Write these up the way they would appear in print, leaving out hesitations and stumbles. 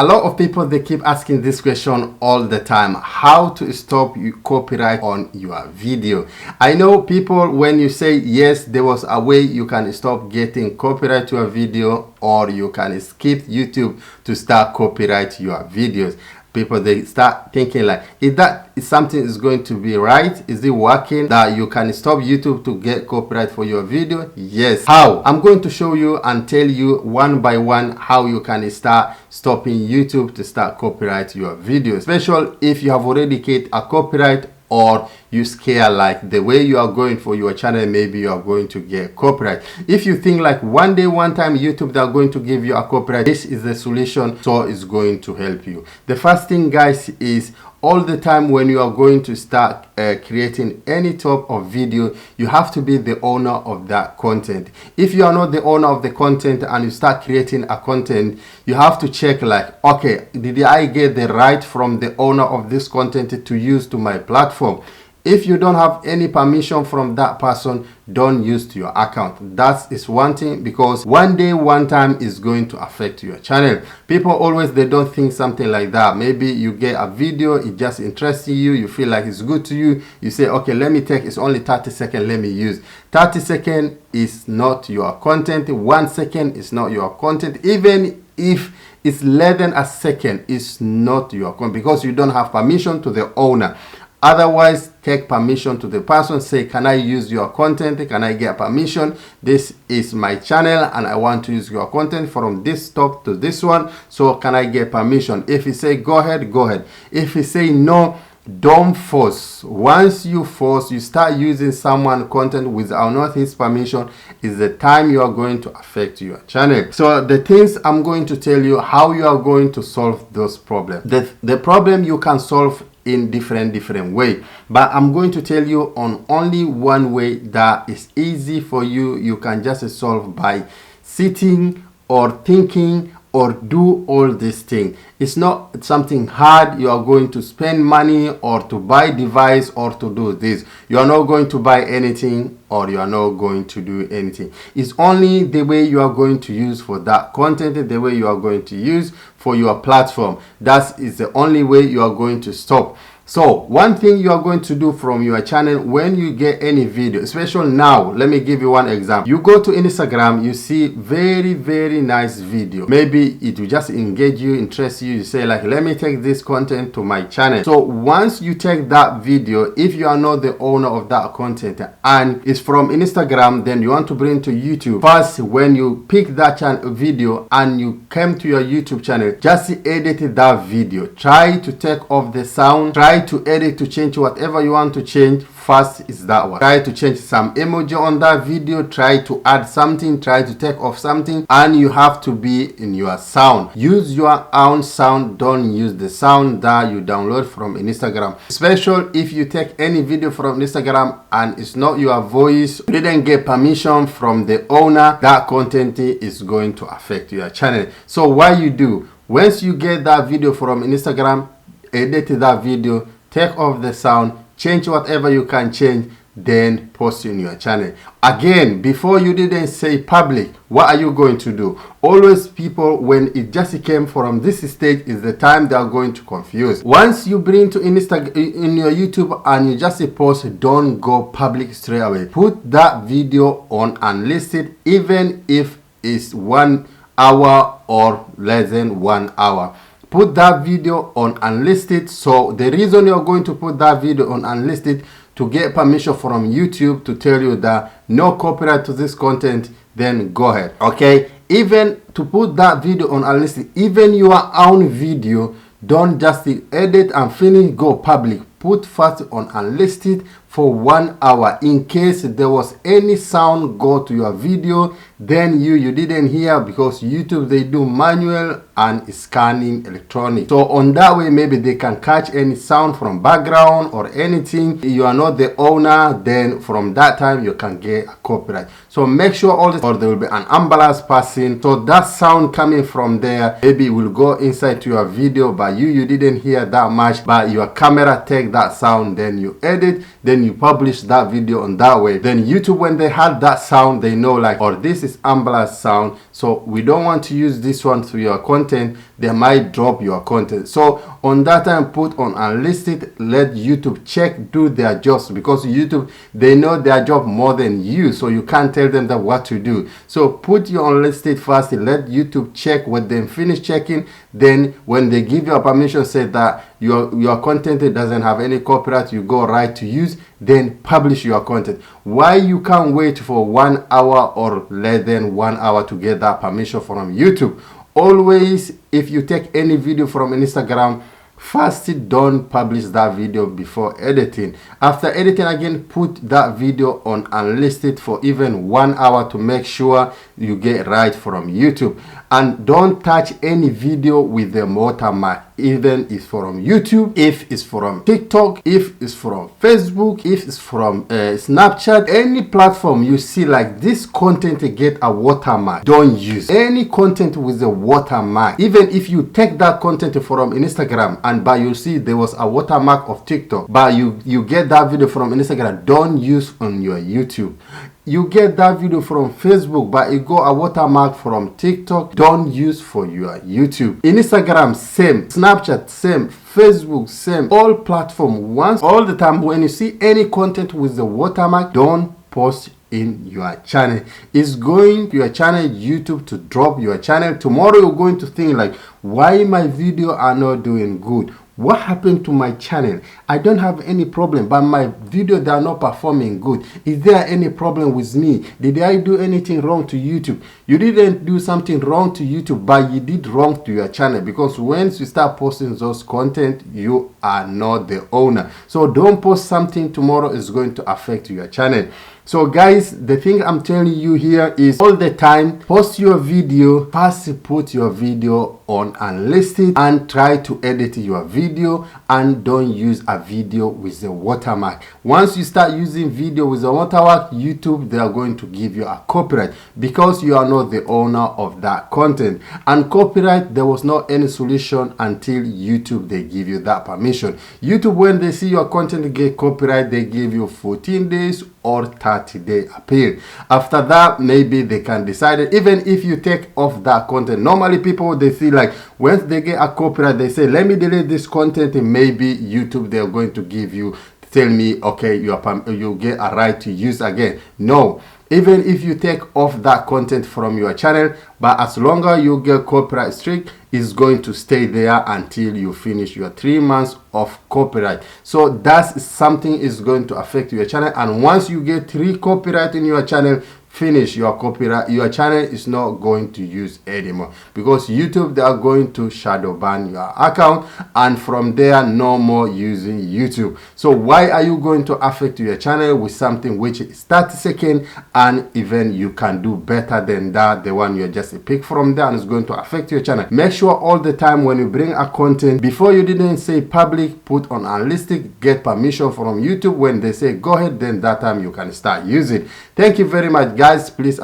A lot of people, they keep asking this question all the time: how to stop copyright on your video. I know people, when you say yes, there was a way you can stop getting copyright to a video, or you can skip YouTube to start copyright your videos. People, they start thinking like, if that is something is going to be right, is it working that you can stop YouTube to get copyright for your video? Yes. How? I'm going to show you and tell you one by one how you can start stopping YouTube to start copyright your videos, especially if you have already get a copyright, or you scare like the way you are going for your channel, maybe you are going to get copyright. If you think like one day, one time YouTube they are going to give you a copyright, this is the solution, so it's going to help you. The first thing, guys, is all the time when you are going to start creating any type of video, you have to be the owner of that content. If you are not the owner of the content and you start creating a content, you have to check like, okay, did I get the right from the owner of this content to use to my platform? If you don't have any permission from that person, don't use to your account. That is one thing, because one day, one time is going to affect your channel. People always, they don't think something like that. Maybe you get a video, it just interests you, you feel like it's good to you, you say, okay, let me take, it's only 30 seconds, let me use. 30 seconds is not your content. 1 second is not your content. Even if it's less than a second, it's not your content, because you don't have permission to the owner. Otherwise, take permission to the person. Say, can I use your content? Can I get permission? This is my channel and I want to use your content from this top to this one, so can I get permission? If you say go ahead, go ahead. If you say no, don't force. Once you force, you start using someone content without not his permission, is the time you are going to affect your channel. So the things I'm going to tell you, how you are going to solve those problems. The problem you can solve in different way, but I'm going to tell you on only one way that is easy for you. You can just solve by sitting or thinking or do all this thing. It's not something hard. You are going to spend money or to buy device or to do this. You are not going to buy anything, or you are not going to do anything. It's only the way you are going to use for that content, the way you are going to use for your platform. That is the only way you are going to stop. So one thing you are going to do from your channel, when you get any video, especially now, let me give you one example. You go to Instagram, you see very nice video. Maybe it will just engage you, interest you. You say like, let me take this content to my channel. So once you take that video, if you are not the owner of that content and it's from Instagram, then you want to bring to YouTube. First, when you pick that video and you come to your YouTube channel, just edit that video. Try to take off the sound. Try to edit, to change whatever you want to change. First is that one. Try to change some emoji on that video. Try to add something. Try to take off something. And you have to be in your sound. Use your own sound. Don't use the sound that you download from Instagram. Especially if you take any video from Instagram and it's not your voice, you didn't get permission from the owner, that content is going to affect your channel. So what you do, once you get that video from Instagram, edit that video, take off the sound, change whatever you can change, then post in your channel. Again, before you didn't say public, what are you going to do? Always people, when it just came from this stage, is the time they are going to confuse. Once you bring to Instagram in your YouTube and you just post, don't go public straight away. Put that video on unlisted, even if it's 1 hour or less than 1 hour. Put that video on unlisted. So the reason you're going to put that video on unlisted, to get permission from YouTube to tell you that no copyright to this content, then go ahead. Okay, even to put that video on unlisted, even your own video, don't just edit and finish, go public. Put first on unlisted for 1 hour. In case there was any sound go to your video, then you didn't hear, because YouTube, they do manual and scanning electronic. So on that way, maybe they can catch any sound from background or anything. You are not the owner, then from that time you can get a copyright. So make sure all this, or there will be an ambulance passing, so that sound coming from there, maybe it will go inside to your video, but you didn't hear that much, but your camera take that sound, then you edit, then you publish that video on that way. Then YouTube, when they had that sound, they know like, or this is ambulance sound, so we don't want to use this one to your content, they might drop your content. So on that time, put on unlisted, let YouTube check, do their jobs, because YouTube, they know their job more than you, so you can't tell them that what to do. So put your unlisted first, let YouTube check. When they finish checking, then when they give you a permission, say that your content doesn't have any copyright, you go right to use, then publish your content. Why you can't wait for 1 hour or less than 1 hour to get that permission from YouTube? Always, if you take any video from Instagram, first don't publish that video before editing. After editing again, put that video on unlisted for even 1 hour to make sure you get right from YouTube. And don't touch any video with the watermark, even if it's from YouTube, if it's from TikTok, if it's from Facebook, if it's from Snapchat, any platform you see like this content get a watermark, don't use any content with the watermark. Even if you take that content from Instagram and but you see there was a watermark of TikTok, but you get that video from Instagram, don't use on your YouTube. You get that video from Facebook, but it go a watermark from TikTok, don't use for your YouTube. Instagram, same. Snapchat, same. Facebook, same. All platform once, all the time. When you see any content with the watermark, don't post in your channel. It's going to your channel, YouTube, to drop your channel. Tomorrow you're going to think like, why my video are not doing good? What happened to my channel? I don't have any problem, but my video, they are not performing good. Is there any problem with me? Did I do anything wrong to YouTube? You didn't do something wrong to YouTube, but you did wrong to your channel, because once you start posting those content, you are not the owner. So don't post something tomorrow is going to affect your channel. So guys, the thing I'm telling you here is all the time, post your video, first put your video on unlisted and try to edit your video, and don't use a video with the watermark. Once you start using video with the watermark, YouTube, they are going to give you a copyright, because you are not the owner of that content. And copyright, there was not any solution until YouTube, they give you that permission. YouTube, when they see your content get copyright, they give you 14 days or 30-day appeal. After that, maybe they can decide it. Even if you take off that content, normally people, they see like once they get a copyright, they say, let me delete this content, and maybe YouTube, they're going to give you, tell me, okay, you get a right to use again. No, even if you take off that content from your channel, but as long as you get copyright strike, is going to stay there until you finish your 3 months of copyright. So that's something is going to affect your channel. And once you get 3 copyright in your channel, finish your copyright, your channel is not going to use anymore, because YouTube, they are going to shadow ban your account, and from there no more using YouTube. So why are you going to affect your channel with something which is 30 seconds, and even you can do better than that, the one you just pick from there, and it's going to affect your channel. Make sure all the time when you bring a content, before you didn't say public, put on unlisted, get permission from YouTube. When they say go ahead, then that time you can start using. Thank you very much guys. Please,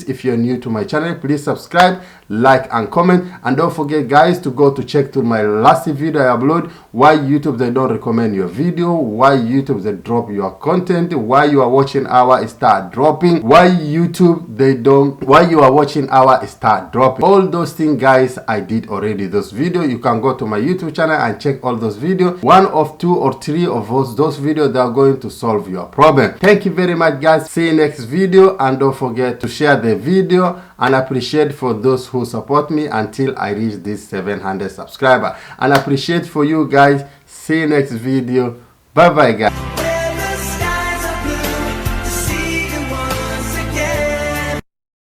if you're new to my channel, please subscribe, like and comment, and don't forget guys to go to check to my last video I upload, why YouTube they don't recommend your video, why YouTube they drop your content, why you are watching hour start dropping, why YouTube they don't, why you are watching hour start dropping. All those things guys, I did already those videos. You can go to my YouTube channel and check all those videos. 1 of 2 or 3 of those videos, they are going to solve your problem. Thank you very much guys. See you next video, and don't forget to share the video, and appreciate for those who support me until I reach this 700 subscriber, and appreciate for you guys. See you next video. Bye bye guys.